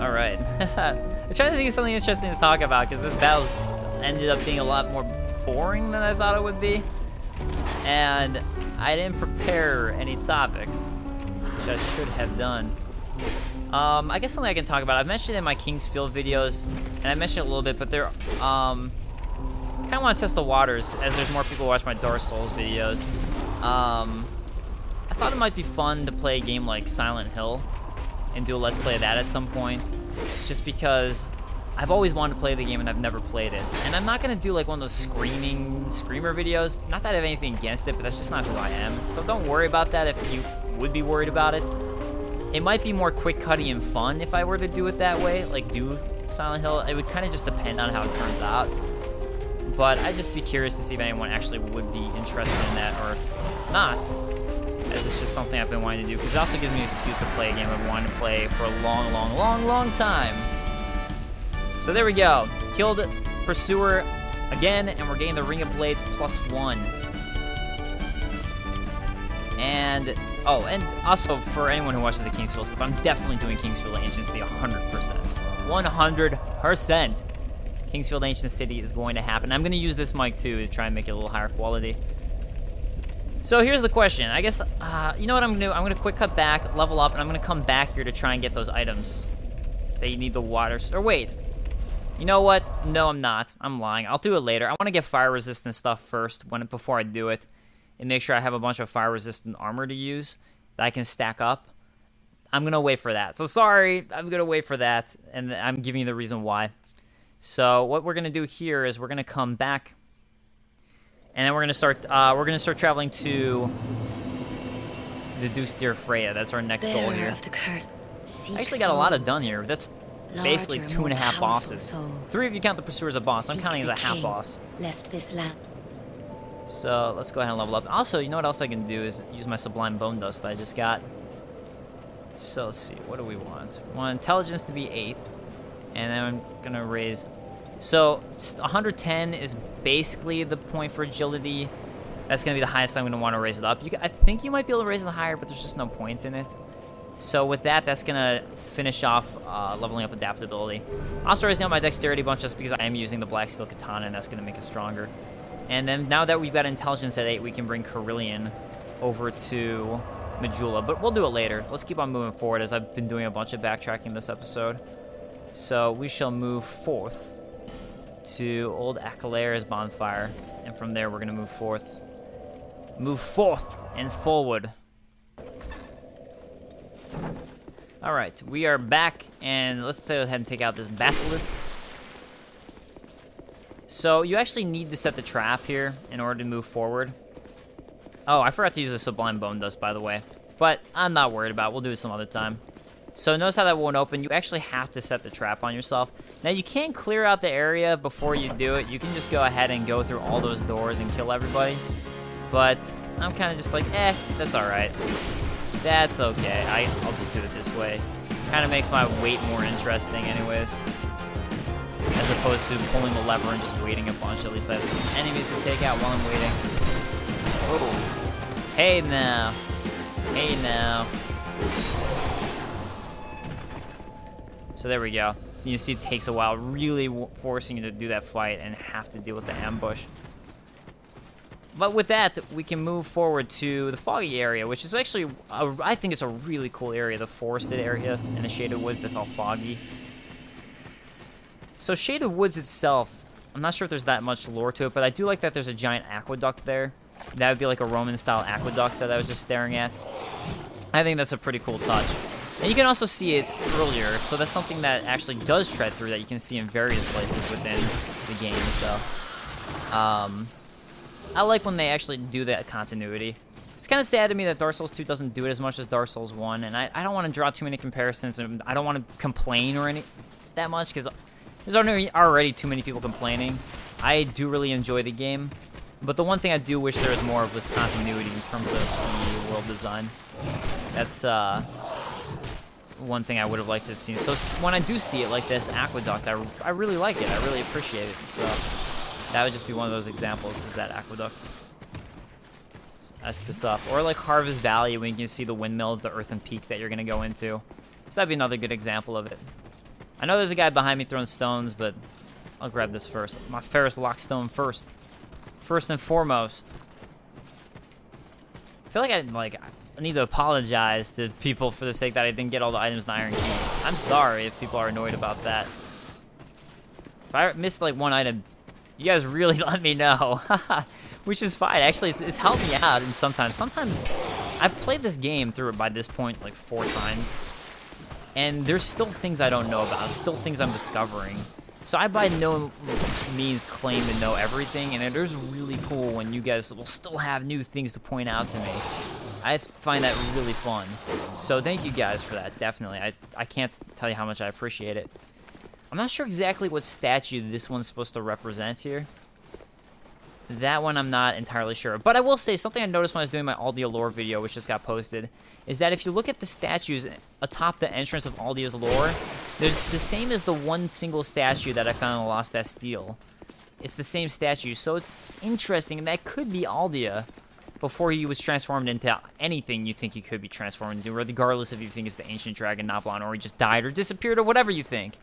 All right. I'm trying to think of something interesting to talk about because this battle's ended up being a lot more boring than I thought it would be. And I didn't prepare any topics, which I should have done. I guess something I can talk about. I've mentioned it in my Kingsfield videos, and I mentioned it a little bit, but they're, kind of want to test the waters as there's more people who watch my Dark Souls videos. I thought it might be fun to play a game like Silent Hill and do a Let's Play of that at some point, just because I've always wanted to play the game and I've never played it. And I'm not going to do like one of those screamer videos. Not that I have anything against it, but that's just not who I am. So don't worry about that if you would be worried about it. It might be more quick, cutty, and fun if I were to do it that way, like do Silent Hill. It would kind of just depend on how it turns out. But I'd just be curious to see if anyone actually would be interested in that or not, as it's just something I've been wanting to do, because it also gives me an excuse to play a game I've wanted to play for a long, long, long, long time. So there we go. Killed Pursuer again, and we're getting the Ring of Blades +1. And, oh, and also for anyone who watches the Kingsfield stuff, I'm definitely doing Kingsfield Ancient City 100%. 100%. Kingsfield Ancient City is going to happen. I'm going to use this mic, too, to try and make it a little higher quality. So here's the question. I guess, you know what I'm going to do? I'm going to quick cut back, level up, and I'm going to come back here to try and get those items that you need the water. Or wait. You know what? No, I'm not. I'm lying. I'll do it later. I want to get fire-resistant stuff first before I do it, and make sure I have a bunch of fire-resistant armor to use that I can stack up. I'm going to wait for that. So sorry, I'm going to wait for that, and I'm giving you the reason why. So what we're going to do here is we're going to come back, and then we're going to start traveling to the Duke's Dear Freya. That's our next goal here. I actually got a lot of done here. That's basically 2.5 bosses. 3 if you count the Pursuer as a boss. I'm counting as a half boss. So let's go ahead and level up. Also, you know what else I can do is use my Sublime Bone Dust that I just got. So let's see, what do we want? We want Intelligence to be 8th, and then I'm gonna raise. So 110 is basically the point for Agility. That's gonna be the highest I'm gonna want to raise it up. I think you might be able to raise it higher, but there's just no point in it. So with that, that's gonna finish off leveling up Adaptability. Also raising up my Dexterity bunch just because I am using the Black Steel Katana, and that's gonna make it stronger. And then now that we've got Intelligence at 8, we can bring Carillion over to Majula, but we'll do it later. Let's keep on moving forward as I've been doing a bunch of backtracking this episode. So we shall move forth to Old Aquilair's bonfire, and from there we're gonna move forth and forward. All right, we are back, and let's go ahead and take out this Basilisk. So you actually need to set the trap here in order to move forward. Oh, I forgot to use the Sublime Bone Dust, by the way. But I'm not worried about it. We'll do it some other time. So notice how that won't open. You actually have to set the trap on yourself. Now, you can clear out the area before you do it. You can just go ahead and go through all those doors and kill everybody. But I'm kind of just like, that's all right. That's okay. I'll just do it this way. Kind of makes my wait more interesting anyways. As opposed to pulling the lever and just waiting a bunch. At least I have some enemies to take out while I'm waiting. Oh. Hey now. Hey now. So there we go. So you see it takes a while, really forcing you to do that fight and have to deal with the ambush. But with that, we can move forward to the foggy area, which is actually, I think it's a really cool area, the forested area in the Shaded Woods that's all foggy. So Shaded Woods itself, I'm not sure if there's that much lore to it, but I do like that there's a giant aqueduct there. That would be like a Roman-style aqueduct that I was just staring at. I think that's a pretty cool touch. And you can also see it earlier, so that's something that actually does tread through that you can see in various places within the game, so. I like when they actually do that continuity. It's kind of sad to me that Dark Souls 2 doesn't do it as much as Dark Souls 1, and I don't want to draw too many comparisons, and I don't want to complain or that much, because there's already too many people complaining. I do really enjoy the game, but the one thing I do wish there was more of was continuity in terms of the world design. That's, one thing I would have liked to have seen. So when I do see it like this aqueduct, I really like it. I really appreciate it. So that would just be one of those examples, is that aqueduct. S this up. Or like Harvest Valley, when you can see the windmill, the earthen peak that you're going to go into. So that'd be another good example of it. I know there's a guy behind me throwing stones, but I'll grab this first. My Ferris Lockstone first. First and foremost. I feel like I need to apologize to people for the sake that I didn't get all the items in the Iron Key. I'm sorry if people are annoyed about that. If I missed like one item, you guys really let me know. Which is fine. Actually, it's helped me out, and sometimes I've played this game through it by this point like 4 times, and there's still things I don't know about, still things I'm discovering. So I by no means claim to know everything, and it is really cool when you guys will still have new things to point out to me. I find that really fun. So thank you guys for that, definitely. I can't tell you how much I appreciate it. I'm not sure exactly what statue this one's supposed to represent here. That one I'm not entirely sure. But I will say, something I noticed when I was doing my Aldia lore video, which just got posted, is that if you look at the statues atop the entrance of Aldia's lore, there's the same as the one single statue that I found in the Lost Bastille. It's the same statue, so it's interesting, and that could be Aldia before he was transformed into anything you think he could be transformed into, regardless if you think it's the Ancient Dragon Navlan, or he just died or disappeared, or whatever you think.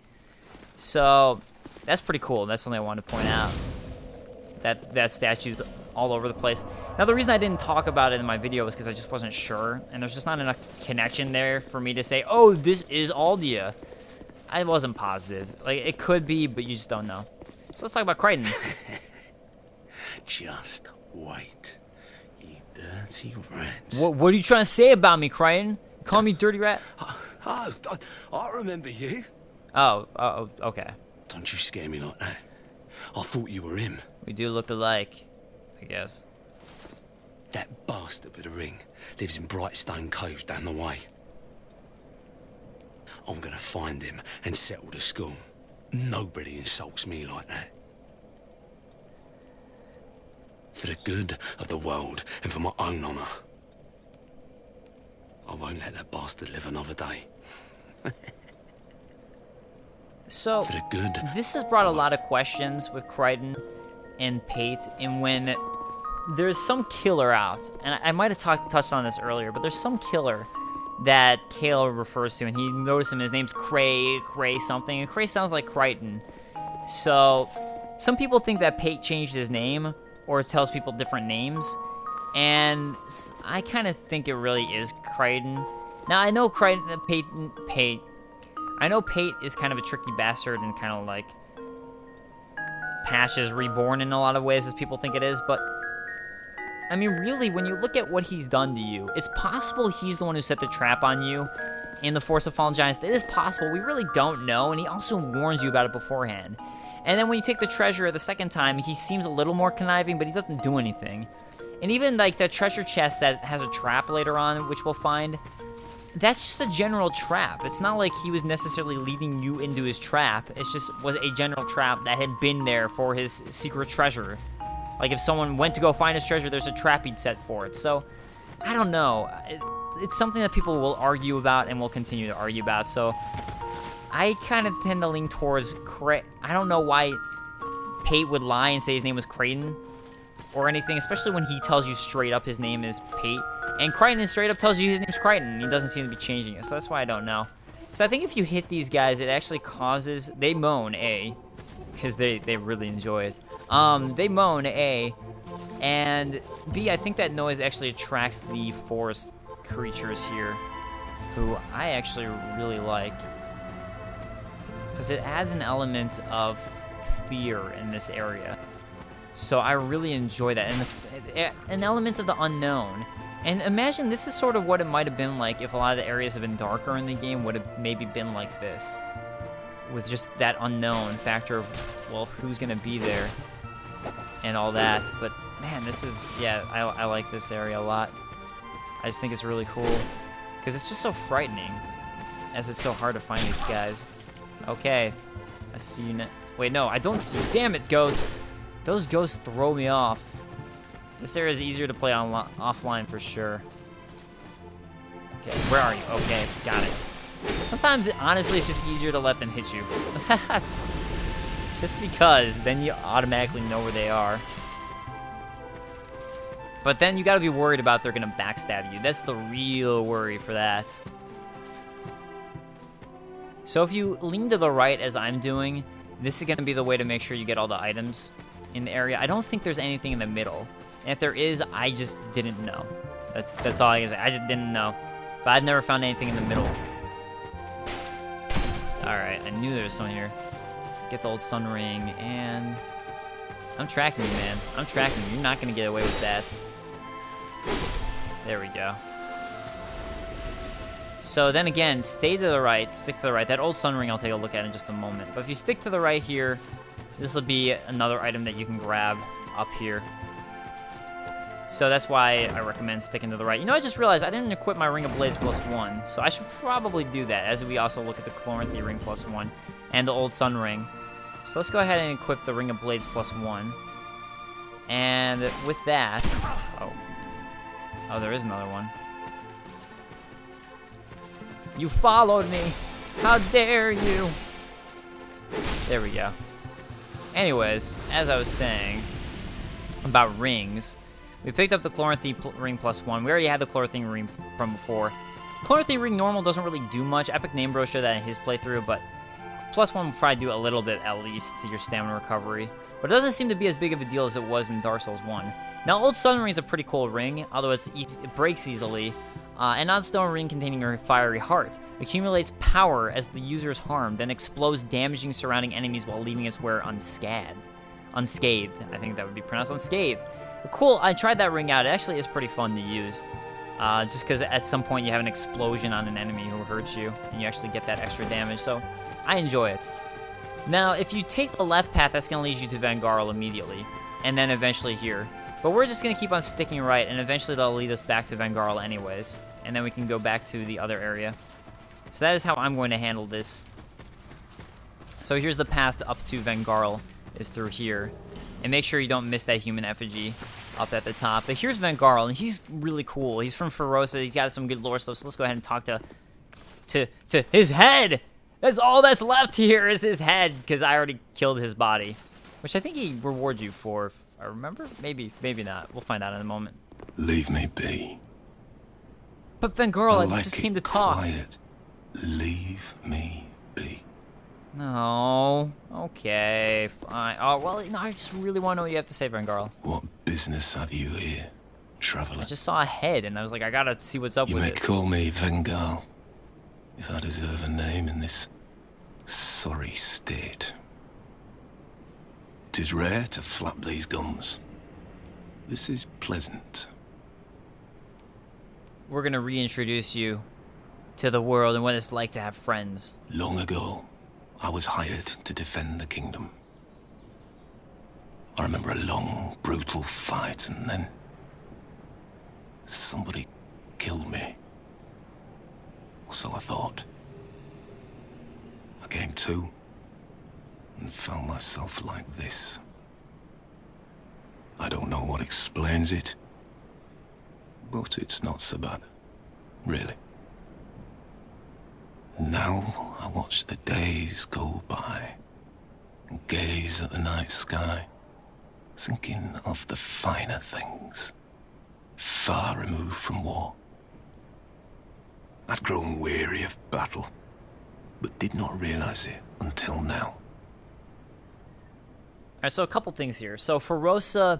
So, that's pretty cool. That's something I wanted to point out. That statue's all over the place. Now, the reason I didn't talk about it in my video was because I just wasn't sure, and there's just not enough connection there for me to say, oh, this is Aldia. I wasn't positive. Like, it could be, but you just don't know. So let's talk about Crichton. Just wait, you dirty rat. What are you trying to say about me, Crichton? Call me dirty rat? Oh, I remember you. Oh, okay. Don't you scare me like that. I thought you were him. We do look alike, I guess. That bastard with the ring lives in Brightstone Cove down the way. I'm gonna find him and settle the score. Nobody insults me like that. For the good of the world and for my own honour, I won't let that bastard live another day. So, For the good. This has brought a lot of questions with Crichton and Pate, and when there's some killer out, and I might have touched on this earlier, but there's some killer that Kale refers to, and he noticed him, his name's Cray something, and Cray sounds like Crichton. So, some people think that Pate changed his name, or tells people different names, and I kind of think it really is Crichton. Now, I know Pate is kind of a tricky bastard and kind of like Patch is reborn in a lot of ways as people think it is, but I mean, really, when you look at what he's done to you, it's possible he's the one who set the trap on you in the Force of Fallen Giants. It is possible. We really don't know, and he also warns you about it beforehand. And then when you take the treasure the second time, he seems a little more conniving, but he doesn't do anything. And even like the treasure chest that has a trap later on, which we'll find, that's just a general trap. It's not like he was necessarily leading you into his trap. It just was a general trap that had been there for his secret treasure. Like if someone went to go find his treasure, there's a trap he'd set for it. So, I don't know. It's something that people will argue about and will continue to argue about. So, I kind of tend to lean towards I don't know why Pate would lie and say his name was Creighton or anything, especially when he tells you straight up his name is Pate. And Crichton straight up tells you his name's Crichton. He doesn't seem to be changing it, so that's why I don't know. So I think if you hit these guys, it actually causes... They moan, A, because they really enjoy it. They moan, A, and B, I think that noise actually attracts the forest creatures here, who I actually really like. Because it adds an element of fear in this area. So I really enjoy that. And an element of the unknown. And imagine this is sort of what it might have been like if a lot of the areas have been darker in the game, would have maybe been like this. With just that unknown factor of, well, who's going to be there and all that. But, man, this is, yeah, I like this area a lot. I just think it's really cool. Because it's just so frightening, as it's so hard to find these guys. Okay, I see you now. Wait, no, I don't see you. Damn it, ghosts. Those ghosts throw me off. This area is easier to play offline for sure. Okay, where are you? Okay, got it. Sometimes, honestly, it's just easier to let them hit you. Just because, then you automatically know where they are. But then you gotta be worried about they're gonna backstab you. That's the real worry for that. So if you lean to the right as I'm doing, this is gonna be the way to make sure you get all the items in the area. I don't think there's anything in the middle. And if there is, I just didn't know. That's all I can say. I just didn't know. But I've never found anything in the middle. Alright, I knew there was someone here. Get the old sun ring, and... I'm tracking you, man. I'm tracking you. You're not gonna get away with that. There we go. So then again, stay to the right, stick to the right. That old sun ring I'll take a look at in just a moment. But if you stick to the right here, this will be another item that you can grab up here. So that's why I recommend sticking to the right. You know, I just realized I didn't equip my Ring of Blades +1, so I should probably do that as we also look at the Chloranthy Ring +1 and the Old Sun Ring. So let's go ahead and equip the Ring of Blades +1. And with that... Oh, there is another one. You followed me! How dare you! There we go. Anyways, as I was saying about rings... We picked up the Chloranthy Ring +1. We already had the Chloranthy Ring from before. Chloranthy Ring normal doesn't really do much. Epic Name Bro showed that in his playthrough, but +1 will probably do a little bit at least to your stamina recovery. But it doesn't seem to be as big of a deal as it was in Dark Souls 1. Now, Old Sun Ring is a pretty cool ring, although it breaks easily. An on-stone ring containing a fiery heart accumulates power as the user is harmed, then explodes, damaging surrounding enemies while leaving its wearer unscathed. Unscathed. I think that would be pronounced unscathed. Cool, I tried that ring out. It actually is pretty fun to use. Just because at some point you have an explosion on an enemy who hurts you, and you actually get that extra damage, so I enjoy it. Now, if you take the left path, that's going to lead you to Vengarl immediately, and then eventually here. But we're just going to keep on sticking right, and eventually that'll lead us back to Vengarl anyways, and then we can go back to the other area. So that is how I'm going to handle this. So here's the path up to Vengarl, is through here. And make sure you don't miss that human effigy up at the top. But here's Vengarl, and he's really cool. He's from Ferosa. He's got some good lore stuff. So let's go ahead and talk to his head. That's all that's left here is his head, because I already killed his body, which I think he rewards you for. If I remember, maybe not. We'll find out in a moment. Leave me be. But Vengarl, I just came to talk. Quiet. Leave me be. No. Okay, fine. Oh, well, no, I just really want to know what you have to say, Vengarl. What business have you here, traveler? I just saw a head, and I was like, I gotta see what's up with this. You may call me Vengarl, if I deserve a name in this sorry state. 'Tis rare to flap these gums. This is pleasant. We're gonna reintroduce you to the world and what it's like to have friends. Long ago, I was hired to defend the kingdom. I remember a long, brutal fight, and then Somebody killed me. Or so I thought. I came to and found myself like this. I don't know what explains it, but it's not so bad, really. Now I watch the days go by and gaze at the night sky, thinking of the finer things, far removed from war. I'd grown weary of battle, but did not realize it until now. Alright, so a couple things here. So Ferosa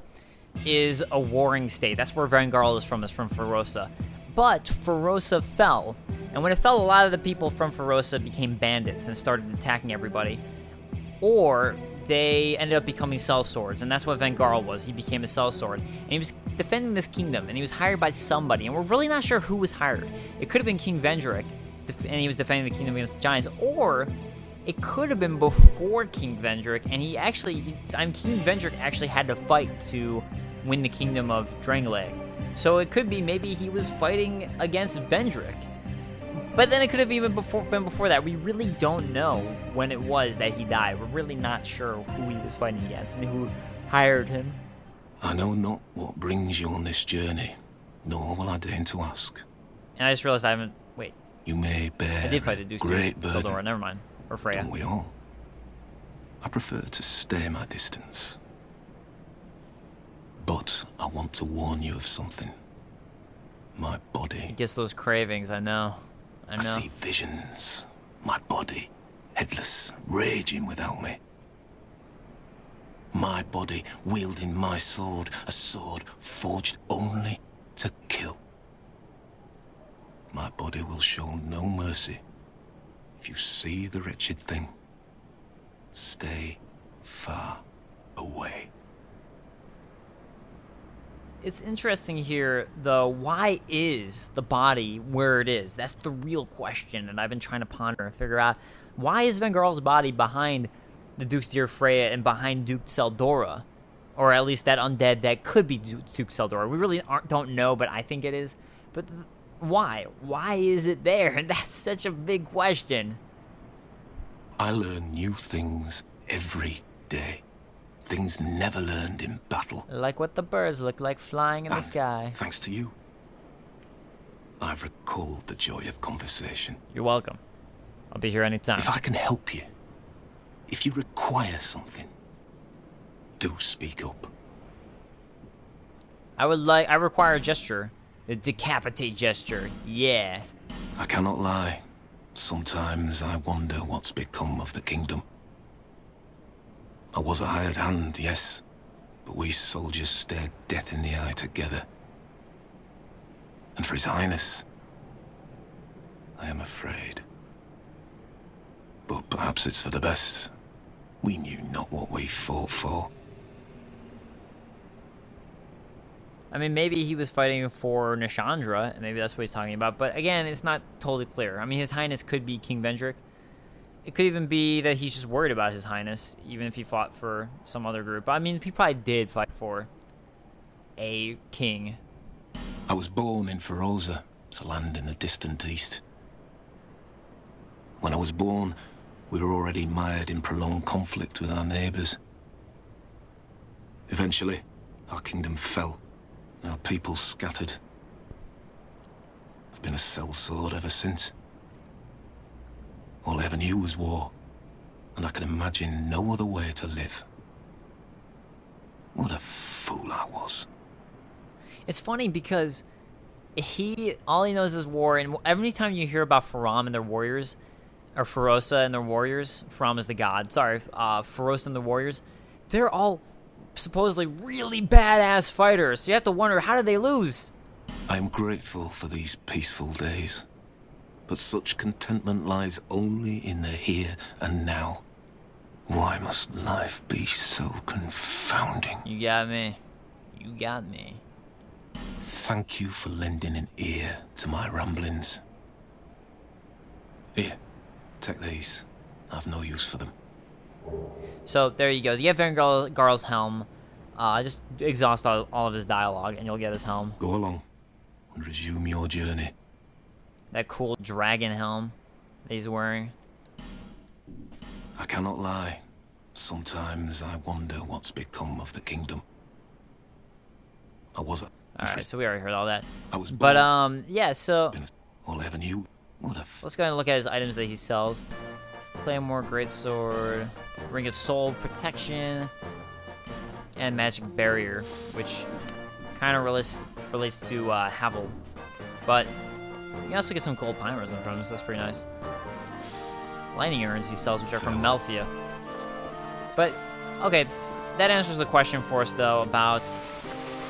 is a warring state. That's where Vengarl is from Ferosa. But Ferosa fell, and when it fell, a lot of the people from Ferosa became bandits and started attacking everybody. Or they ended up becoming sellswords, and that's what Vengarl was. He became a sellsword, and he was defending this kingdom, and he was hired by somebody, and we're really not sure who was hired. It could have been King Vendrick, and he was defending the kingdom against the giants, or it could have been before King Vendrick, and King Vendrick actually had to fight to win the kingdom of Drangleic. So it could be maybe he was fighting against Vendrick. But then it could have even been before that. We really don't know when it was that he died. We're really not sure who he was fighting against and who hired him. I know not what brings you on this journey, nor will I deign to ask. And I just realized I haven't... Wait. You may bear I did fight the Duke. great burden. Sildora, never mind. Or Freya. Don't we all? I prefer to stay my distance. But I want to warn you of something. My body. He gets those cravings, I know. I know. I see visions. My body, headless, raging without me. My body wielding my sword, a sword forged only to kill. My body will show no mercy. If you see the wretched thing, stay far away. It's interesting here, though, why is the body where it is? That's the real question, and I've been trying to ponder and figure out, why is Vengarl's body behind the Duke's dear Freya and behind Duke Sildora? Or at least that undead that could be Duke Sildora. We really don't know, but I think it is. But why? Why is it there? That's such a big question. I learn new things every day. Things never learned in battle. Like what the birds look like flying in the sky. Thanks to you, I've recalled the joy of conversation. You're welcome. I'll be here anytime. If I can help you, if you require something, do speak up. I require a gesture. The decapitate gesture. Yeah. I cannot lie. Sometimes I wonder what's become of the kingdom. I was a hired hand, yes, but we soldiers stared death in the eye together. And for His Highness, I am afraid. But perhaps it's for the best. We knew not what we fought for. I mean, maybe he was fighting for Nishandra, and maybe that's what he's talking about. But again, it's not totally clear. I mean, His Highness could be King Vendrick. It could even be that he's just worried about His Highness, even if he fought for some other group. I mean, he probably did fight for a king. I was born in Ferosa, it's a land in the distant east. When I was born, we were already mired in prolonged conflict with our neighbours. Eventually, our kingdom fell, and our people scattered. I've been a sellsword ever since. All I ever knew was war, and I can imagine no other way to live. What a fool I was. It's funny because all he knows is war, and every time you hear about Faram and their warriors, or Ferosa and their warriors, Faram is the god, sorry, Ferosa and the warriors, they're all supposedly really badass fighters, so you have to wonder, how did they lose? I am grateful for these peaceful days. But such contentment lies only in the here and now. Why must life be so confounding? You got me. You got me. Thank you for lending an ear to my ramblings. Here, take these. I've no use for them. So, there you go. You get Vengarl's helm. Just exhaust all of his dialogue, and you'll get his helm. Go along. and resume your journey. That cool dragon helm that he's wearing. I cannot lie. Sometimes I wonder what's become of the kingdom. I was a... Alright, so we already heard all that. I was But, born- yeah, so All I ever knew. What a let's go ahead and look at his items that he sells. Claymore, Greatsword, Ring of Soul, Protection, and Magic Barrier, which kind of relates to Havel. But you can also get some gold pine resin from him, so that's pretty nice. Lightning urns he sells, which are from Melfia. But, okay, that answers the question for us, though, about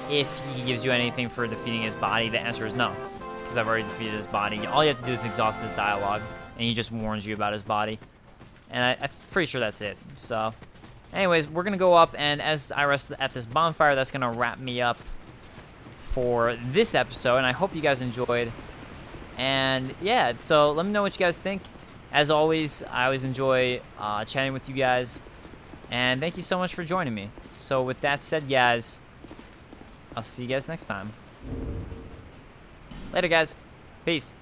if he gives you anything for defeating his body. The answer is no, because I've already defeated his body. All you have to do is exhaust his dialogue, and he just warns you about his body. And I'm pretty sure that's it. So, anyways, we're going to go up, and as I rest at this bonfire, that's going to wrap me up for this episode, and I hope you guys enjoyed. And, yeah, so let me know what you guys think. As always, I always enjoy chatting with you guys. And thank you so much for joining me. So with that said, guys, I'll see you guys next time. Later, guys. Peace.